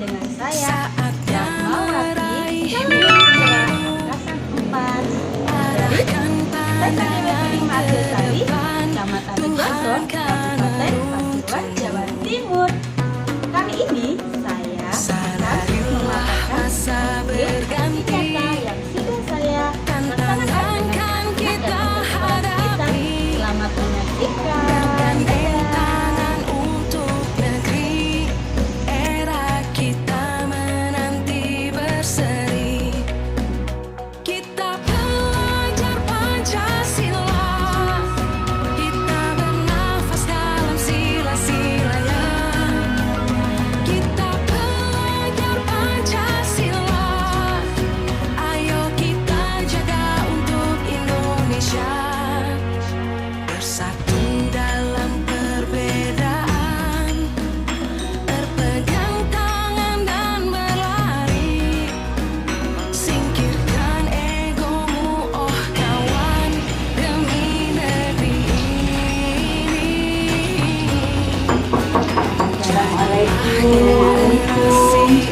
dengan saya Rahmawati Angkatan 4 dari TKDW 5 Agresari, Kecamatan Rejoso, Kabupaten Pasuruan, Jawa Timur. Kali ini saya akan memaparkan kata yang sudah saya laksanakan dengan kita. Selamat menyaksikan.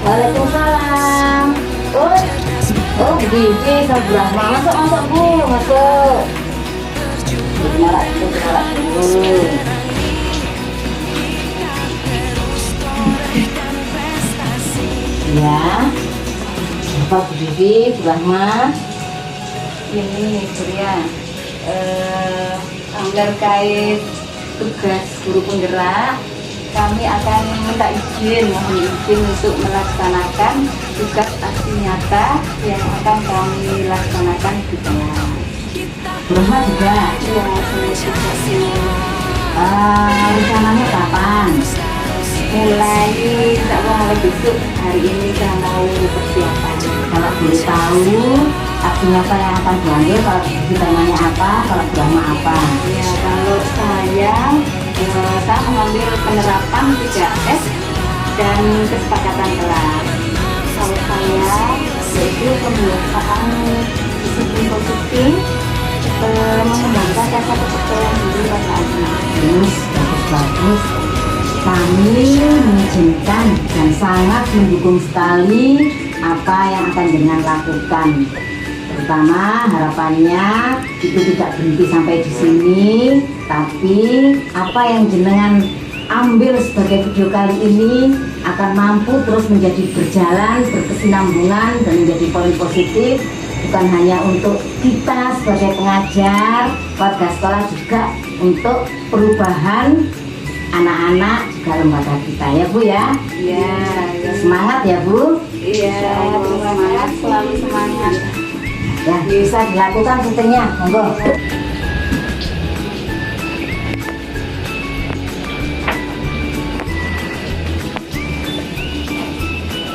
Waalaikumsalam. Oh, begini, sebelah masuk Bu, masuk. Kenalan dulu. Ya, Bapak Bu Bibi, Bu Rahma. Ini Surya, terkait tugas guru penggerak. Kami akan minta mohon izin untuk melaksanakan tugas aksi nyata yang akan kami laksanakan di kelas. Berapa juga? Iya, rencananya kapan? Mulai besok, hari ini saya mau persiapan. Kalau boleh tahu, aksi nyata yang akan diambil, kalau temanya apa, kalau drama apa? Ya, kalau saya mengambil penerapan 3S dan kesepakatan kelas. Kalau saya yaitu pembiasaan disiplin positif, mengembangkan rasa kepercayaan diri pada anak. Bagus. Kami mengizinkan dan sangat mendukung sekali apa yang akan dengan lakukan. Terutama harapannya itu tidak berhenti sampai di sini, tapi apa yang jenengan ambil sebagai video kali ini akan mampu terus menjadi berjalan, berkesinambungan dan menjadi poin positif, bukan hanya untuk kita sebagai pengajar, warga sekolah, juga untuk perubahan anak-anak juga lembaga kita, ya Bu ya. Iya. Semangat ya Bu. Iya. Semangat, selalu semangat. Ya, bisa dilakukan syutingnya, monggo.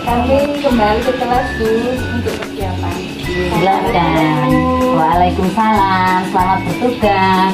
Kami kembali ke kelas dulu untuk persiapan. Silakan. Waalaikumsalam. Selamat bertugas.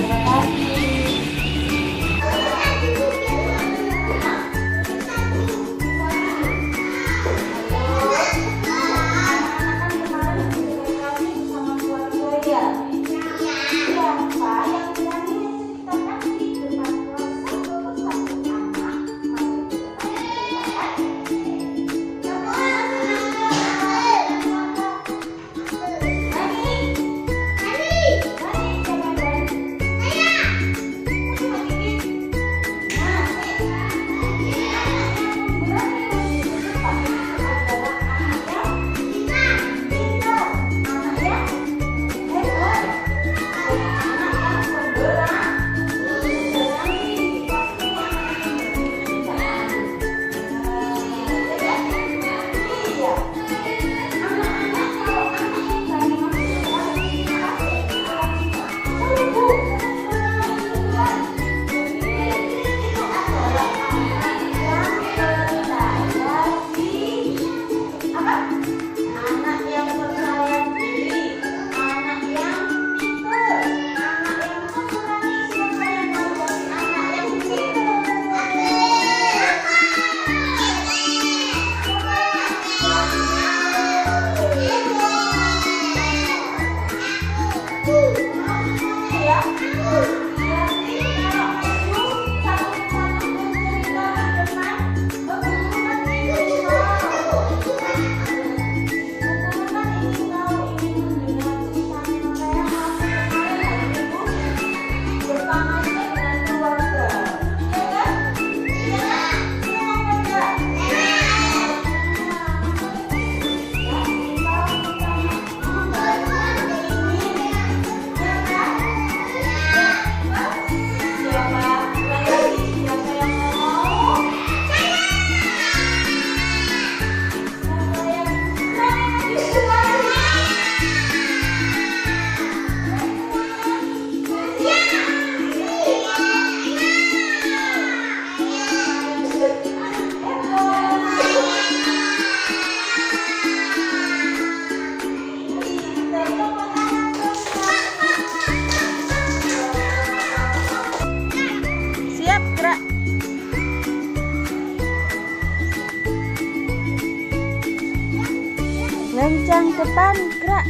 depan, gerak.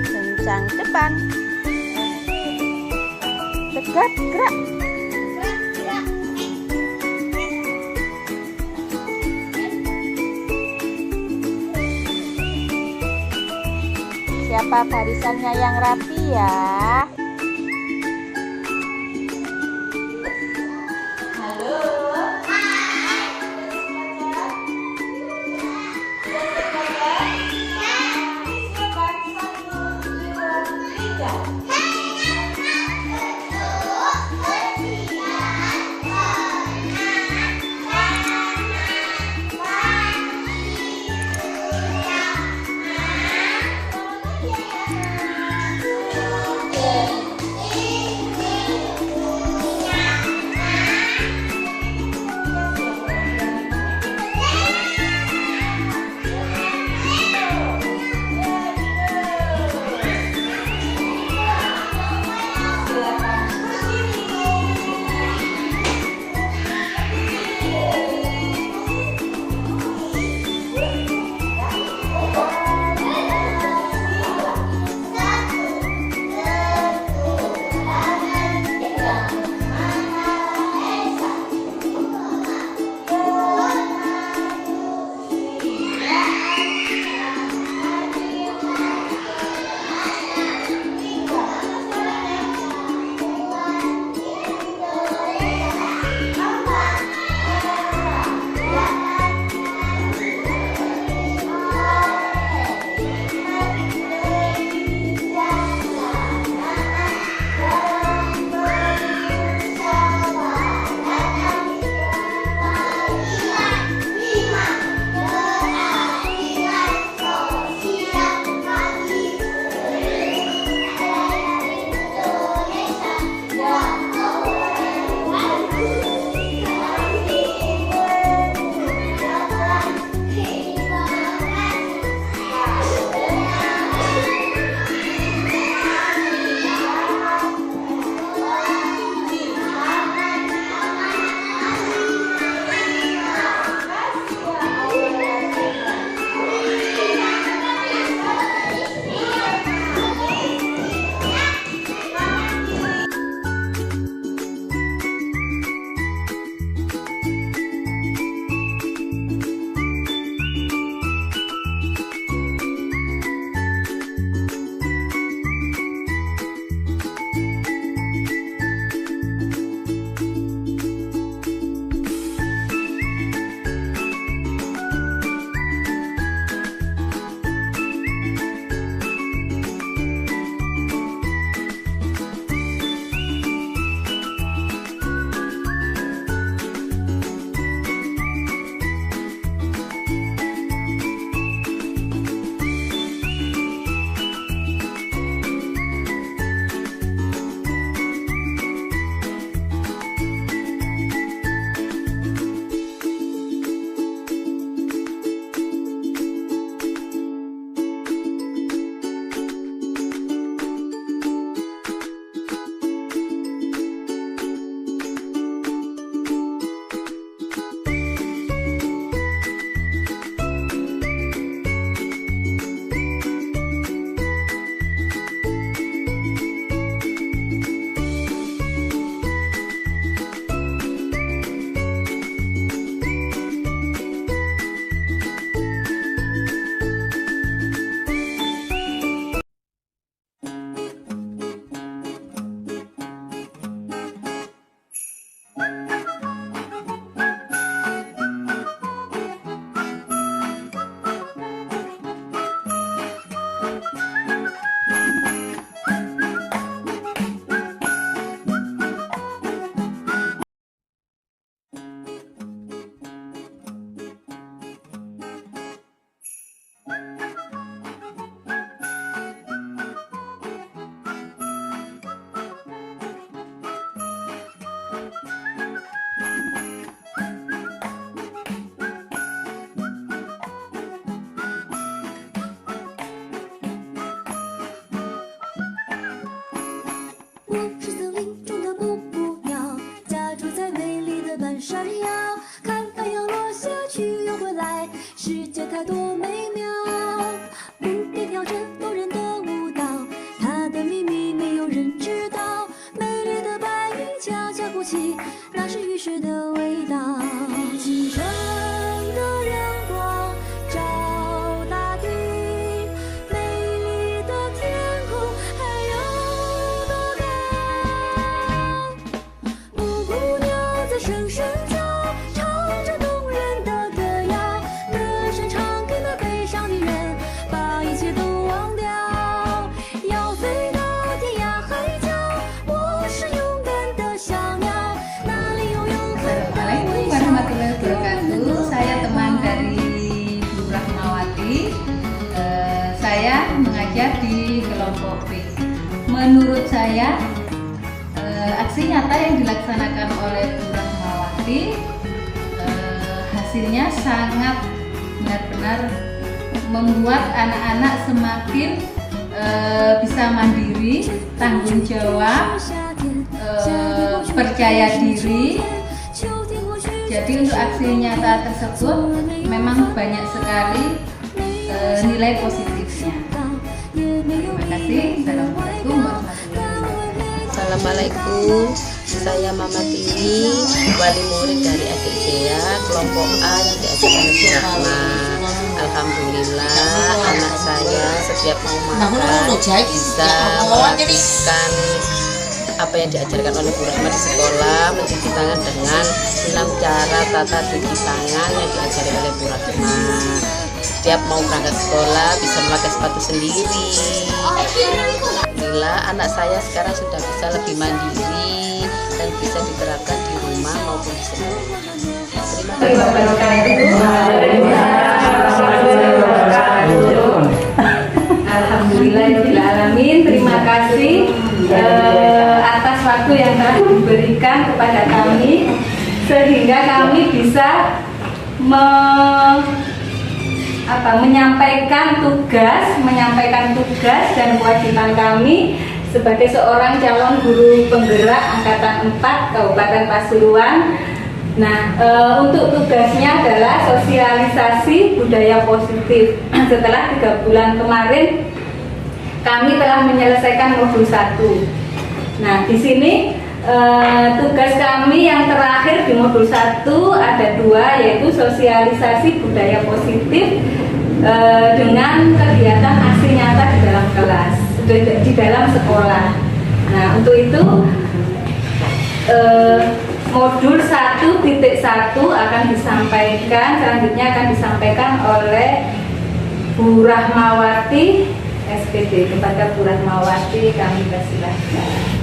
Kencang depan. Tegap, gerak. Siapa barisannya yang rapi ya? Halo. 该多美妙，蝴蝶跳着动人的舞蹈，它的秘密没有人知道。美丽的白云悄悄鼓起，那是雨水的味道。清晨的阳光照大地，美丽的天空还有多高？布谷鸟在声声叫，唱着动人的歌谣，歌声唱给那悲伤的人，把一切都忘掉。要飞到天涯海角，我是勇敢的小鸟，那里有永恒的微 Assalamualaikum 笑。 warahmatullahi wabarakatuh. Saya teman dari Bu Rahmawati. Saya mengajar di kelompok B. Menurut saya, aksi nyata yang dilaksanakan oleh Bu Rahmawati hasilnya sangat benar-benar membuat anak-anak semakin bisa mandiri, tanggung jawab, percaya diri. Jadi untuk aksi nyata tersebut memang banyak sekali nilai positifnya. Terima kasih. Assalamualaikum warahmatullahi wabarakatuh. Assalamualaikum, saya Mama Tiwi, wali murid dari adik Zea, kelompok A yang diajarkan oleh Bu Rahma. Alhamdulillah, anak saya setiap mau makan bisa melakukan apa yang diajarkan oleh Bu Rahma di sekolah, mencuci tangan dengan 6 cara tata cuci tangan yang diajarkan oleh Bu Rahma. Setiap mau berangkat sekolah bisa memakai sepatu sendiri. Alhamdulillah, anak saya sekarang sudah bisa lebih mandiri dan bisa diterapkan di rumah maupun di sekolah. Terima Alhamdulillahirrahmanirrahim. Terima kasih atas waktu yang telah diberikan kepada kami sehingga kami bisa menyampaikan tugas dan kewajiban kami sebagai seorang calon guru penggerak angkatan 4 Kabupaten Pasuruan. Nah, untuk tugasnya adalah sosialisasi budaya positif. Setelah 3 bulan kemarin kami telah menyelesaikan modul 1. Nah, di sini tugas kami yang terakhir di modul 1 ada 2, yaitu sosialisasi budaya positif dengan kegiatan aksi nyata di dalam kelas, di dalam sekolah. Nah, untuk itu modul 1.1 akan disampaikan, selanjutnya akan disampaikan oleh Bu Rahmawati SPD. Kepada Bu Rahmawati kami persilahkan.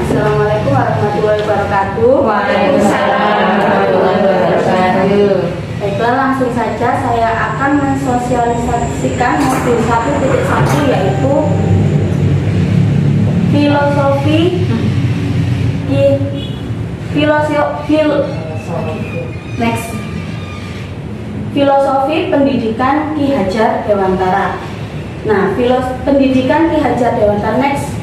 Assalamualaikum warahmatullahi wabarakatuh. Waalaikumsalam warahmatullahi wabarakatuh. Baiklah, langsung saja saya akan mensosialisasikan modul 1.1 yaitu filosofi pendidikan Ki Hajar Dewantara. Nah, pendidikan Ki Hajar Dewantara next.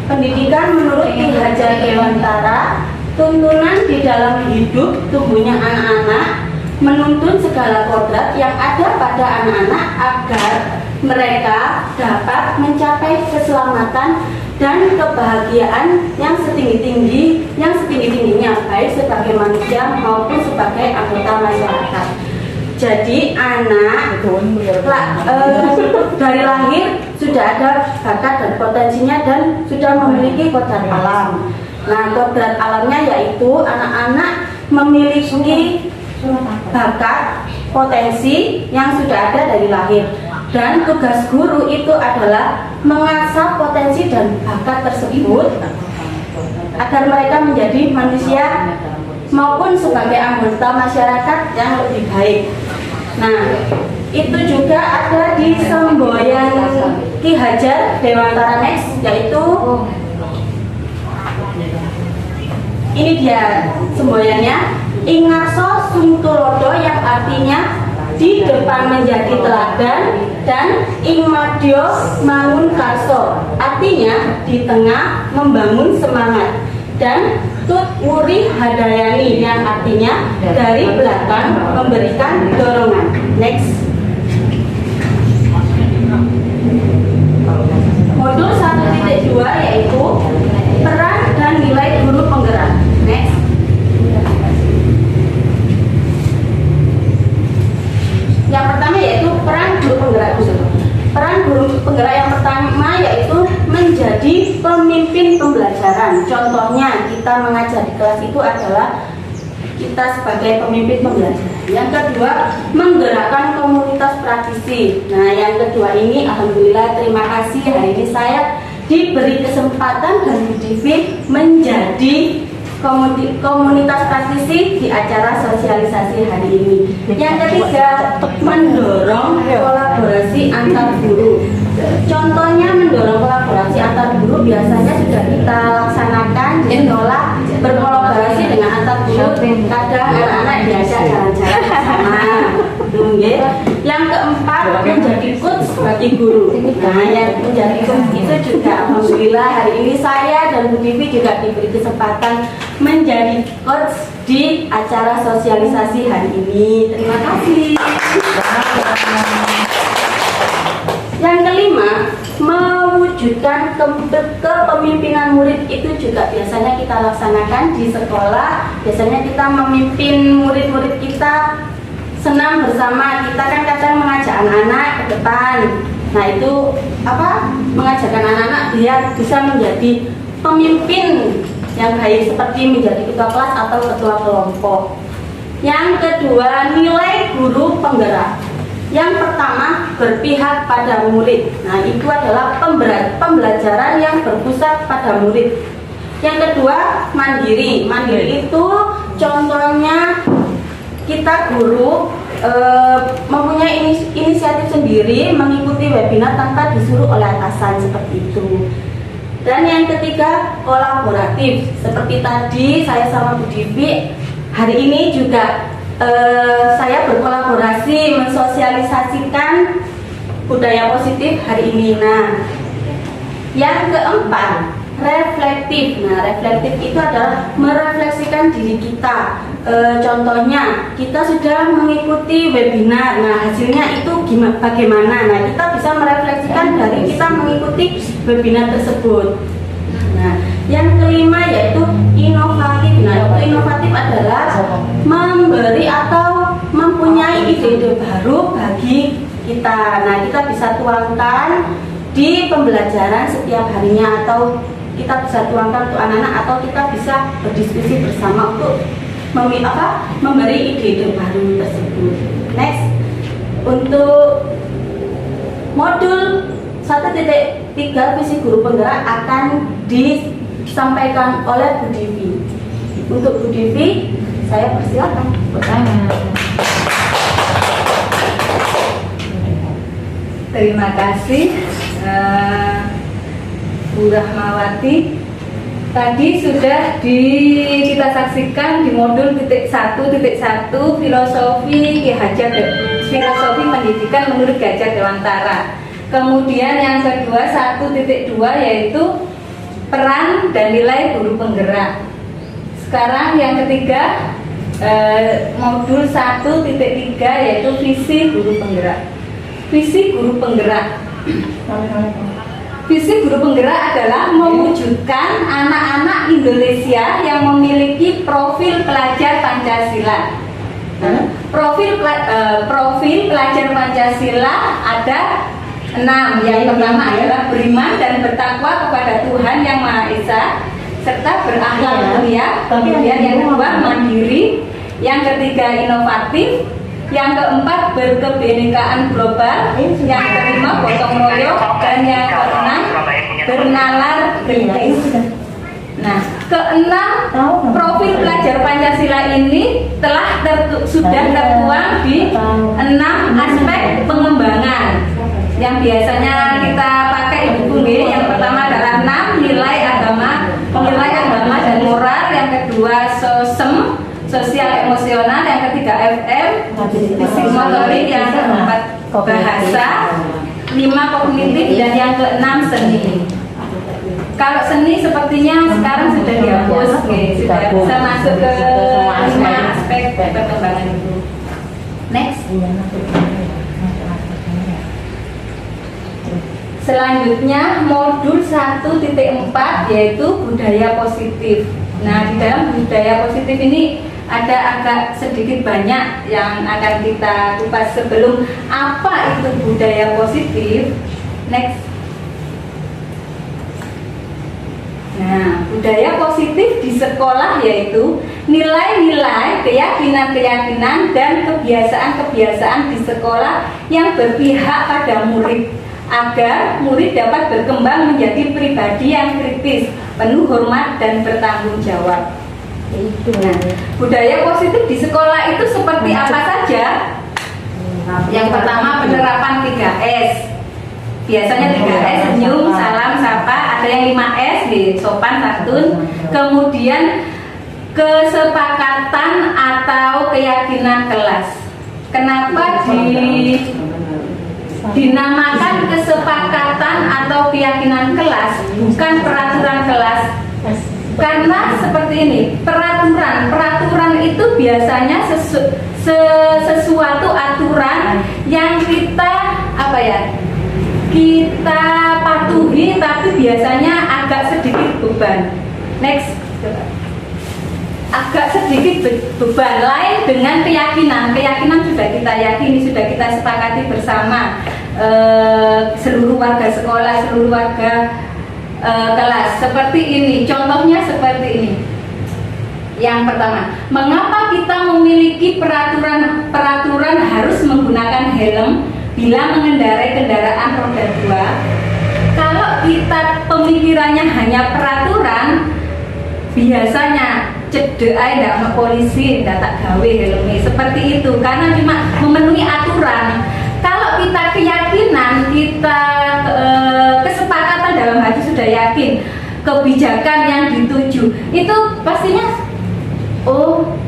Pendidikan menurut Ki Hajar Dewantara, tuntunan di dalam hidup tumbuhnya anak-anak, menuntun segala kodrat yang ada pada anak-anak agar mereka dapat mencapai keselamatan dan kebahagiaan yang setinggi-tingginya, baik sebagai manusia maupun sebagai anggota masyarakat. Jadi anak dari lahir sudah ada bakat dan potensinya dan sudah memiliki kodrat alam. Nah, kodrat alamnya yaitu anak-anak memiliki bakat potensi yang sudah ada dari lahir. Dan tugas guru itu adalah mengasah potensi dan bakat tersebut agar mereka menjadi manusia maupun sebagai anggota masyarakat yang lebih baik. Nah, itu juga ada di semboyan Ki Hajar Dewantara next, yaitu ini dia semboyannya, Ingarso Sungtulodo, yang artinya di depan menjadi teladan, dan Ingmadyo Mangun Karso, artinya di tengah membangun semangat. Dan Tut Wuri Hadayani yang artinya dari belakang memberikan dorongan. Next. Modul 1.2 yaitu peran dan nilai guru penggerak. Next. Yang pertama yaitu peran guru penggerak. Peran guru penggerak yang pertama yaitu menjadi pemimpin pembelajaran. Contohnya kita mengajar di kelas itu adalah kita sebagai pemimpin pembelajaran. Yang kedua, menggerakkan komunitas praktisi. Nah, yang kedua ini alhamdulillah terima kasih hari ini saya diberi kesempatan dan Bu Divi menjadi komunitas praktisi di acara sosialisasi hari ini. Yang ketiga, mendorong kolaborasi antar guru. Contohnya mendorong kolaborasi antar guru biasanya sudah kita laksanakan di sekolah, berkolaborasi dengan antar guru. Kadang anak-anak diajak jalan-jalan bersama. Yang keempat, menjadi coach bagi guru. Nah, yang menjadi coach itu juga alhamdulillah hari ini saya dan Bu Divi juga diberi kesempatan menjadi coach di acara sosialisasi hari ini. Terima kasih. Yang kelima, mewujudkan kepemimpinan murid itu juga biasanya kita laksanakan di sekolah. Biasanya kita memimpin murid-murid kita senam bersama. Kita kan kadang mengajak anak-anak ke depan. Nah, itu mengajarkan anak-anak biar bisa menjadi pemimpin yang baik seperti menjadi ketua kelas atau ketua kelompok. Yang kedua, nilai guru penggerak. Yang pertama, berpihak pada murid. Nah, itu adalah pembelajaran yang berpusat pada murid. Yang kedua, mandiri. Mandiri itu contohnya kita guru mempunyai inisiatif sendiri mengikuti webinar tanpa disuruh oleh atasan seperti itu. Dan yang ketiga, kolaboratif. Seperti tadi saya sama Bu Divi, hari ini juga saya berkolaborasi mensosialisasikan budaya positif hari ini. Nah, yang keempat, reflektif. Nah, reflektif itu adalah merefleksikan diri kita. Contohnya, kita sudah mengikuti webinar. Nah, hasilnya itu bagaimana? Nah, kita bisa merefleksikan dari kita mengikuti webinar tersebut. Nah, yang kelima yaitu inovatif. Nah, itu inovatif adalah memberi atau mempunyai ide-ide baru bagi kita. Nah, kita bisa tuangkan di pembelajaran setiap harinya, atau kita bisa tuangkan untuk anak-anak, atau kita bisa berdiskusi bersama untuk memberi ide-ide baru tersebut. Next, untuk modul 1.3 visi guru penggerak akan disampaikan oleh Bu Divi. Untuk Bu Divi, saya persilakan bertanya. Terima kasih Bu Rahmawati. Tadi sudah kita saksikan di modul 1.1 filosofi filosofi pendidikan menurut Ki Hajar Dewantara. Kemudian yang kedua 1.2 yaitu peran dan nilai guru penggerak. Sekarang yang ketiga modul 1.3 yaitu visi guru penggerak. Visi guru penggerak. Visi guru penggerak adalah mewujudkan anak-anak Indonesia yang memiliki profil pelajar Pancasila. Profil pelajar Pancasila ada 6. Yang pertama adalah beriman dan bertakwa kepada Tuhan Yang Maha Esa serta berakhlak mulia. Kemudian yang kedua mandiri, yang ketiga inovatif, yang keempat berkebinekaan global, yang kelima gotong royong, dan yang keenam bernalar kritis. Nah, keenam profil pelajar Pancasila ini sudah tertuang di 6 aspek pengembangan yang biasanya kita pakai Ibu. Yang pertama adalah 6 nilai agama dan moral, yang kedua sosial emosional, yang ketiga FM, fisik motorik, yang keempat bahasa, 5 kognitif, dan yang keenam seni. Kalau seni sepertinya sekarang sudah dihapus, sudah bisa masuk ke 5 aspek perkembangan itu. Next. Selanjutnya modul 1.4 yaitu budaya positif. Nah, di dalam budaya positif ini ada agak sedikit banyak yang akan kita kupas. Sebelum apa itu budaya positif. Next. Nah, budaya positif di sekolah yaitu nilai-nilai, keyakinan-keyakinan, dan kebiasaan-kebiasaan di sekolah yang berpihak pada murid, agar murid dapat berkembang menjadi pribadi yang kritis, penuh hormat, dan bertanggung jawab. Nah, budaya positif di sekolah itu seperti apa saja? Yang pertama, penerapan 3S. Biasanya 3S, senyum, salam, sapa. Ada yang 5S, sopan, santun. Kemudian kesepakatan atau keyakinan kelas. Kenapa dinamakan kesepakatan atau keyakinan kelas, bukan peraturan kelas? Karena seperti ini, peraturan itu biasanya sesuatu aturan yang kita kita patuhi, tapi biasanya agak sedikit beban. Next, agak sedikit beban. Lain dengan keyakinan sudah kita yakini, sudah kita sepakati bersama, seluruh warga sekolah, seluruh warga kelas. Seperti ini, contohnya seperti ini. Yang pertama, mengapa kita memiliki peraturan harus menggunakan helm bila mengendarai kendaraan roda 2? Kalau kita pemikirannya hanya peraturan, biasanya cedek aja sama polisi, nggak tak gawe helmnya, seperti itu, karena cuma memenuhi aturan. Kalau kita keyakinan, kita kesepakatan dalam hati sudah yakin kebijakan yang dituju, itu pastinya, oh,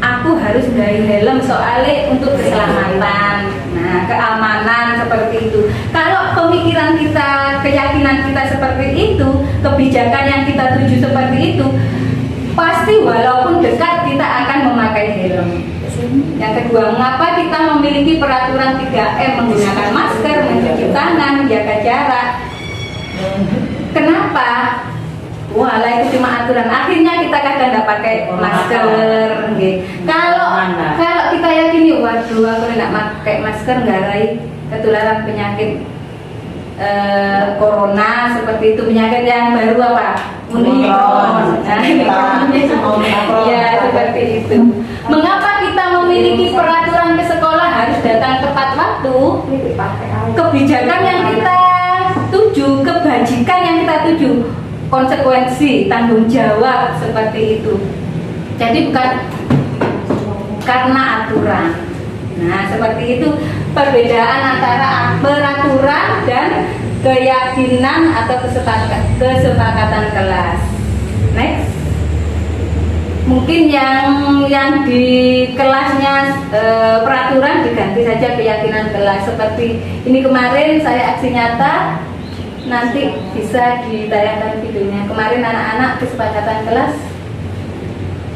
aku harus dari helm soalnya untuk keselamatan, nah keamanan, seperti itu. Kalau pemikiran kita, keyakinan kita seperti itu, kebijakan yang kita tuju seperti itu, pasti walaupun dekat kita akan memakai helm. Yang kedua, mengapa kita memiliki peraturan 3M, menggunakan masker, mencuci tangan, menjaga jarak? Kenapa? Walah, itu cuma aturan. Akhirnya kita kadang nggak pakai masker. Kalau kita yakini, waduh, aku nggak pakai masker, nggak rai ketularan penyakit corona, seperti itu, penyakit yang baru apa? Omikron. Ya, seperti itu. Mengapa kita memiliki peraturan ke sekolah harus datang tepat waktu? Kebijakan yang kita tuju, kebajikan yang kita tuju, konsekuensi, tanggung jawab, seperti itu. Jadi bukan karena aturan. Nah, seperti itu perbedaan antara peraturan dan keyakinan atau kesepakatan kelas. Next. Mungkin yang di kelasnya peraturan diganti saja keyakinan kelas. Seperti ini kemarin saya aksi nyata, nanti bisa ditayangkan videonya. Kemarin anak-anak kesepakatan kelas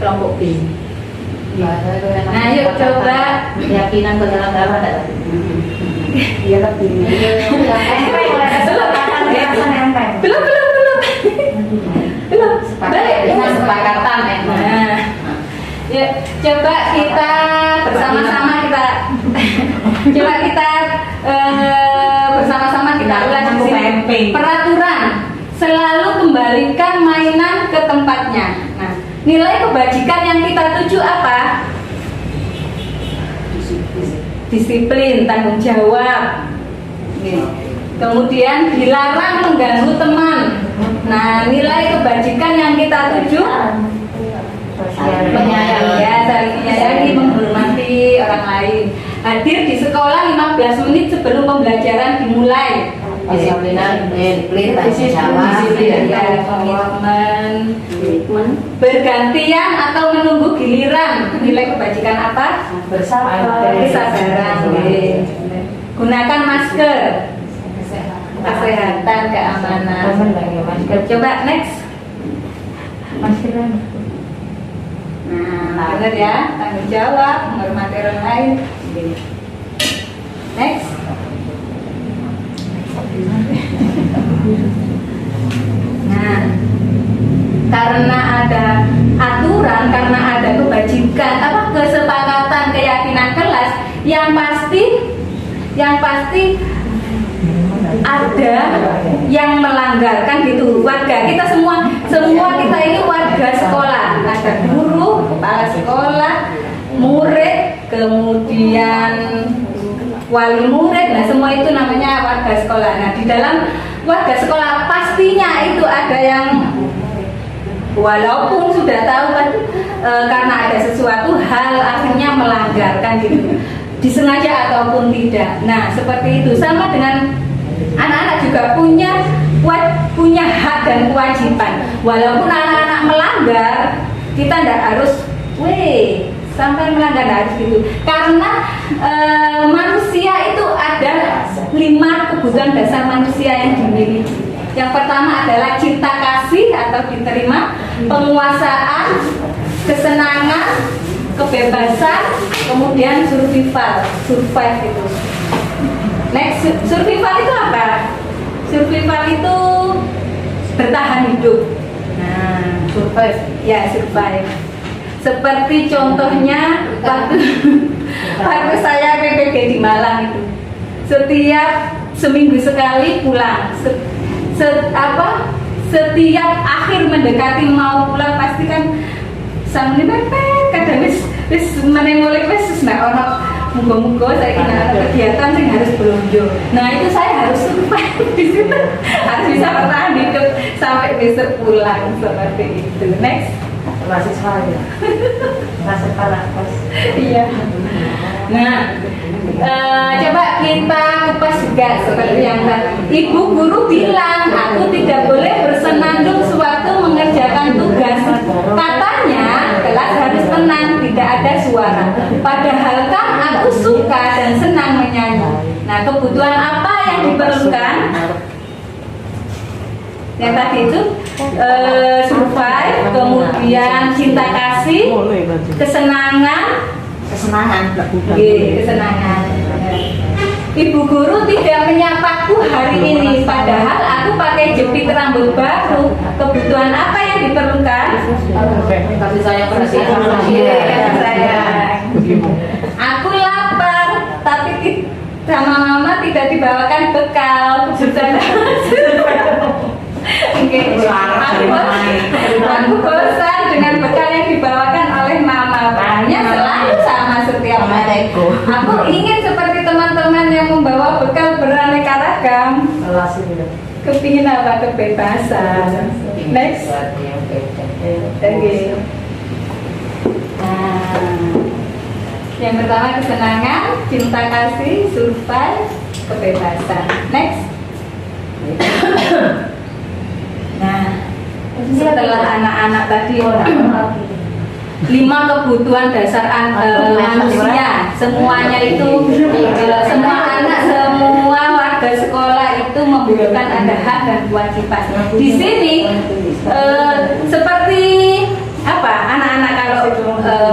kelompok B. Nah, yuk coba keyakinan penyelenggara. Iya lebih. Belum. Kesepakatan ya. Nah, ya coba kita bersama-sama bersama-sama kita ulas di sini. Peraturan selalu kembalikan mainan ke tempatnya. Nah, nilai kebajikan yang kita tuju apa? Disiplin, tanggung jawab. Kemudian dilarang mengganggu teman. Nah, nilai kebajikan yang kita tuju menyayangi, ya, saling menyayangi, menghormati orang lain. Hadir di sekolah 15 menit sebelum pembelajaran dimulai. Disiplin, komitmen, bergantian atau menunggu giliran. Nilai kebajikan apa? bersabar, Kesabaran. Gunakan masker. kesehatan, keamanan. Coba next. Nah, benar ya, tanggung jawab, menghormati orang lain. Next. Nah, karena ada aturan, karena ada kebajikan, kesepakatan, keyakinan kelas, yang pasti ada yang melanggar, kan gitu. Warga kita semua kita ini warga sekolah, ada guru, kepala sekolah, murid, kemudian wali murid, nah semua itu namanya warga sekolah. Nah, di dalam warga sekolah pastinya itu ada yang walaupun sudah tahu kan karena ada sesuatu hal akhirnya melanggar, kan gitu, disengaja ataupun tidak. Nah, seperti itu. Sama dengan anak-anak juga punya hak dan kewajiban. Walaupun anak-anak melanggar, kita tidak harus sampai melanggar, harus gitu. Karena manusia itu ada 5 kebutuhan dasar manusia yang dimiliki. Yang pertama adalah cinta kasih atau diterima, penguasaan, kesenangan, kebebasan, kemudian survive itu. Next, survival itu apa? Survival itu bertahan hidup. Nah, survive. Seperti contohnya waktu saya PPG di Malang itu, setiap seminggu sekali pulang. Setiap akhir mendekati mau pulang pasti kan sambil mepet, kadang wis menengolek wis orang muga-muga saya kena ada kegiatan sih harus belanja. Nah, itu saya harus survive di situ, harus bisa bertahan hidup sampai besok pulang, seperti itu. Next. Masih saya. Masih parah pas. Iya. Nah, coba kita kupas juga seperti yang tadi. Ibu guru bilang aku tidak boleh bersenandung sewaktu mengerjakan tugas. Katanya kelas harus tenang, tidak ada suara. Padahal kan aku suka dan senang menyanyi. Nah, kebutuhan apa yang diperlukan? Yang tadi itu survive, kemudian cinta kasih, kesenangan. Ibu guru tidak menyapaku hari ini, padahal aku pakai jepit rambut baru. Kebutuhan apa yang diperlukan? Kasih sayang perhatian. Aku lapar, tapi sama mama tidak dibawakan bekal. Aku bosan dengan bekal yang dibawakan oleh mama. Makanya selalu sama setiap hari. Aku ingin seperti teman-teman yang membawa bekal beraneka ragam. Kepingin apa? Kebebasan. Next. Yang pertama kesenangan, cinta kasih, survive, kebebasan. Next. Nah, setelah anak-anak tadi 5 kebutuhan dasar manusia, semuanya itu semua anak, semua warga sekolah itu membutuhkan ada hak dan kewajiban. Di sini seperti apa? Anak-anak kalau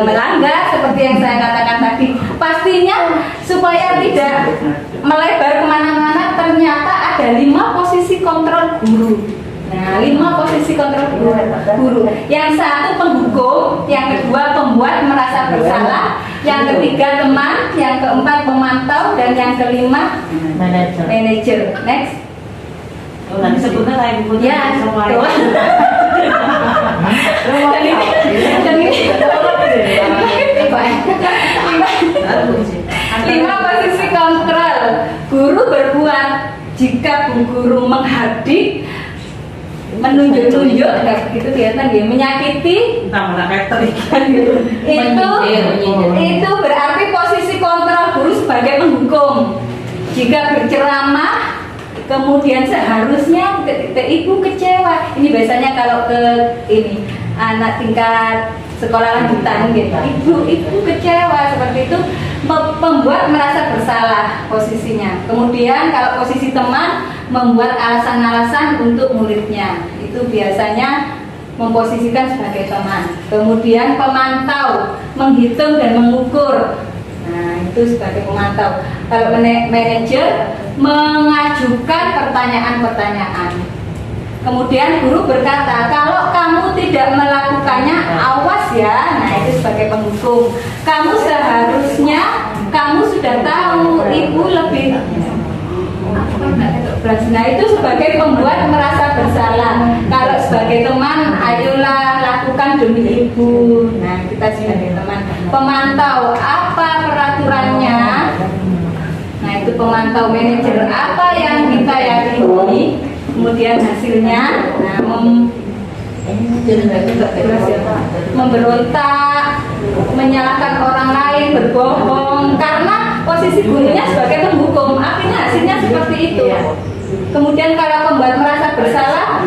melanggar seperti yang saya katakan tadi, pastinya supaya tidak melebar kemana-mana, ternyata ada 5 posisi kontrol guru. Nah, 5 posisi kontrol guru. Yang satu penghukum, yang kedua pembuat merasa bersalah, yang ketiga teman, yang keempat pemantau, dan yang kelima manajer. Next. Nanti sebutnya kayak buku Ya, semua. Lima posisi kontrol guru berbuat jika bu guru menghardik, menunjuk-nunjuk, begitu kelihatan ya, menyakiti, itu berarti posisi kontrol guru sebagai penghukum. Jika berceramah, kemudian seharusnya ibu kecewa. Ini biasanya kalau ke ini anak tingkat sekolah lanjutan gitu, ibu kecewa, seperti itu, membuat merasa bersalah posisinya. Kemudian kalau posisi teman, membuat alasan-alasan untuk muridnya. Itu biasanya memposisikan sebagai teman. Kemudian pemantau, menghitung dan mengukur. Nah, itu sebagai pemantau. Kalau manajer, mengajukan pertanyaan-pertanyaan. Kemudian guru berkata, kalau kamu tidak melakukannya, awas ya. Nah, itu sebagai penghukum. Kamu seharusnya, kamu sudah tahu, ibu lebih. Nah, itu sebagai pembuat merasa bersalah. Kalau sebagai teman, ayolah lakukan demi ibu. Nah, kita sebagai teman. Pemantau, apa peraturannya? Nah, itu pemantau manajer, apa yang kita yakini, kemudian hasilnya. Nah, memberontak, menyalahkan orang lain, berbohong, karena posisi gurunya sebagai penghukum, akhirnya hasilnya seperti itu. Kemudian kalau pembuat merasa bersalah,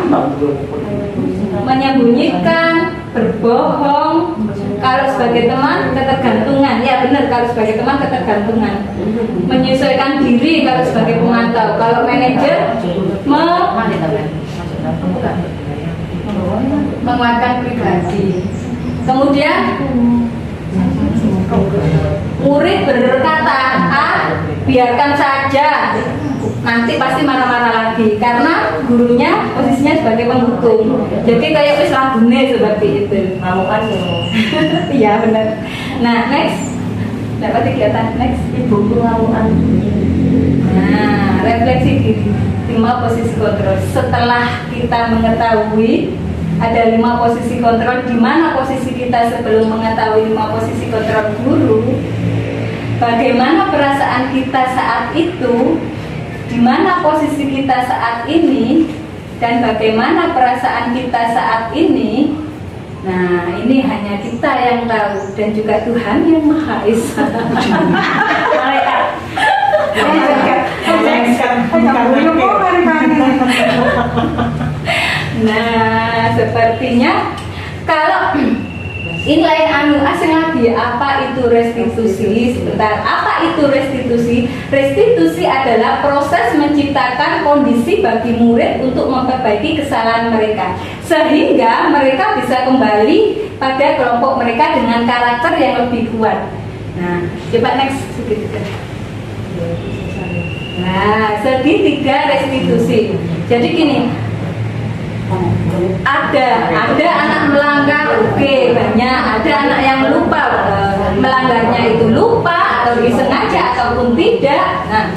menyembunyikan, berbohong. Kalau sebagai teman, ketergantungan. Ya benar, kalau sebagai teman ketergantungan. Menyesuaikan diri kalau sebagai pemantau. Kalau manajer, menguatkan pribadi. Kemudian murid berkata, biarkan saja, nanti pasti marah-marah lagi karena gurunya posisinya sebagai penghukum. Jadi kayak wis lagune seperti itu. Mau kan? Iya benar. Nah, next. Dapat kegiatan next. Ibu ngawuan. Nah, refleksi diri. 5 posisi kontrol. Setelah kita mengetahui ada 5 posisi kontrol, di mana posisi kita sebelum mengetahui 5 posisi kontrol guru, bagaimana perasaan kita saat itu, di mana posisi kita saat ini, dan bagaimana perasaan kita saat ini. Nah, ini hanya kita yang tahu dan juga Tuhan yang Maha Esa. Nah, sepertinya kalau ini lain asing lagi, apa itu restitusi? Sebentar, apa itu restitusi? Restitusi adalah proses menciptakan kondisi bagi murid untuk memperbaiki kesalahan mereka, sehingga mereka bisa kembali pada kelompok mereka dengan karakter yang lebih kuat. Nah, coba next segitiga. Nah, segitiga restitusi. Jadi gini, ada anak melanggar, oke, banyak. Ada anak yang lupa, melanggarnya itu lupa atau disengaja ataupun tidak. Nah,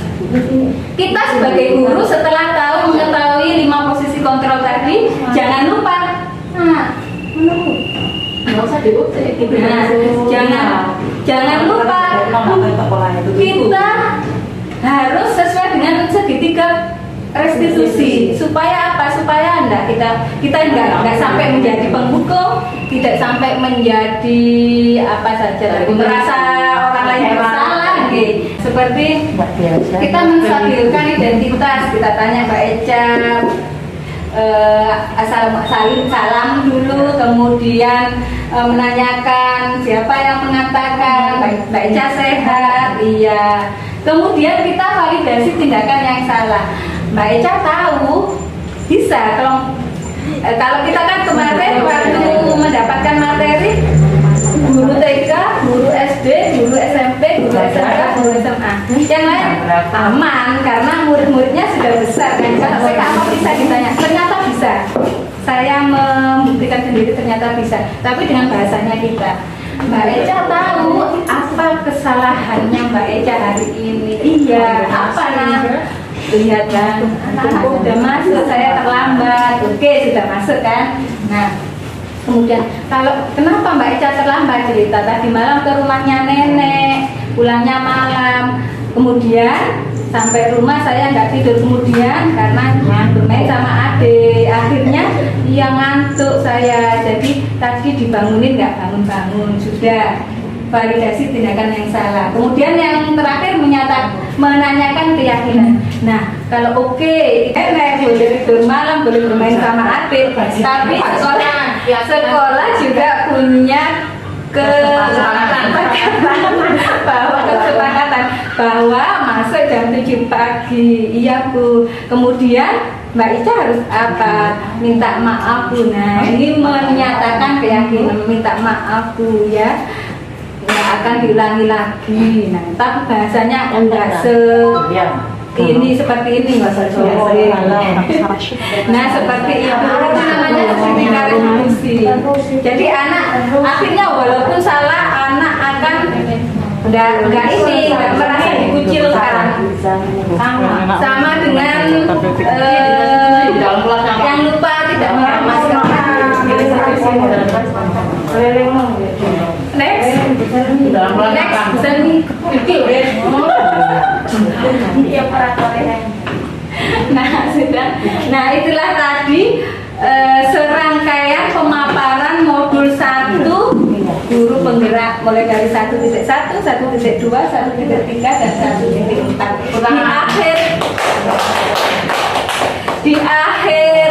kita sebagai guru setelah mengetahui 5 posisi kontrol tadi, jangan lupa. Nah, nggak usah diutik. Nah, jangan lupa. Kita harus sesuai dengan segitiga restitusi. Supaya apa? Supaya kita enggak sampai menjadi penghukum, tidak sampai menjadi apa saja, merasa orang lain bersalah. Seperti kita menstabilkan identitas, kita tanya Mbak Eca, salam dulu, kemudian menanyakan siapa yang mengatakan Mbak Eca sehat, iya. Kemudian kita validasi tindakan yang salah. Mbak Eca tahu bisa kalau kita kan kemarin waktu mendapatkan materi guru TK, guru SD, guru SMP, guru SMK, guru SMA, yang lain aman karena murid-muridnya sudah besar kan. Kalau TK apa bisa ditanya, ternyata bisa. Saya membuktikan sendiri ternyata bisa. Tapi dengan bahasanya kita. Mbak Eca tahu apa kesalahannya Mbak Eca hari ini. Iya, apa lihat kan, anakku sudah masuk, saya terlambat. Oke, sudah masuk kan. Nah, kemudian kalau kenapa Mbak Eca terlambat, cerita tadi malam ke rumahnya nenek, pulangnya malam. Kemudian sampai rumah saya nggak tidur, kemudian karena bermain sama adik, akhirnya dia ngantuk saya, jadi tadi dibangunin nggak bangun-bangun. Sudah validasi tindakan yang salah. Kemudian yang terakhir menanyakan keyakinan. Nah, kalau oke, boleh tidur malam, boleh bermain sama adik, tapi sekolah juga punya kesepakatan bahwa masuk jam 7 pagi kasih. Iya Bu. Kemudian Mbak Ica harus apa? Minta maaf Bu. Nah ini menyatakan keyakinan minta maaf Bu ya. Nggak akan diulangi lagi. Nah tapi bahasanya enggak ini seperti ini nggak usah sering. Nah seperti itu namanya ketika revolusi. Jadi anak akhirnya walaupun salah anak akan nggak merasa dikucilkan. Sama dengan yang lupa tidak memakai masker. Next, bisa nih. Nah sudah. Nah itulah tadi serangkaian pemaparan modul 1 guru penggerak mulai dari 1.1, 1.2, 1.3 dan 1.4. Di akhir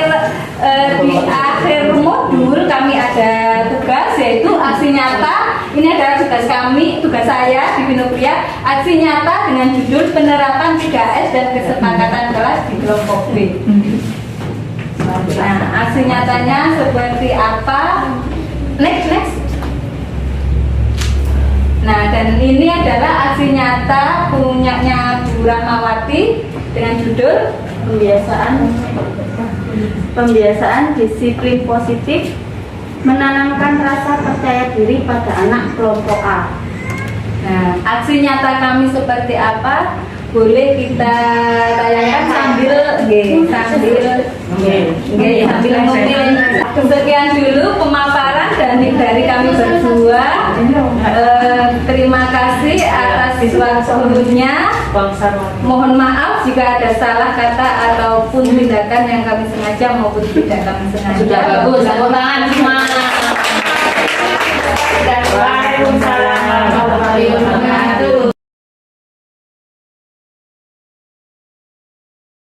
modul kami ada tugas yaitu aksi nyata. Ini adalah tugas kami, tugas saya di Binopria, aksi nyata dengan judul penerapan 3S dan kesepakatan kelas di kelompok B. Nah, aksi nyatanya seperti apa? Next. Nah, dan ini adalah aksi nyata punyanya Bu Rahmawati dengan judul Pembiasaan disiplin positif menanamkan rasa percaya diri pada anak kelompok A. Nah, aksi nyata kami seperti apa? Boleh kita tayangkan sambil ngobrol. Sekian dulu pemaparan dari kami berdua. Terima kasih atas waktunya. Mohon maaf jika ada salah kata ataupun tindakan yang kami sengaja maupun tidak kami sengaja. Sudah bagus, tepuk tangan semua.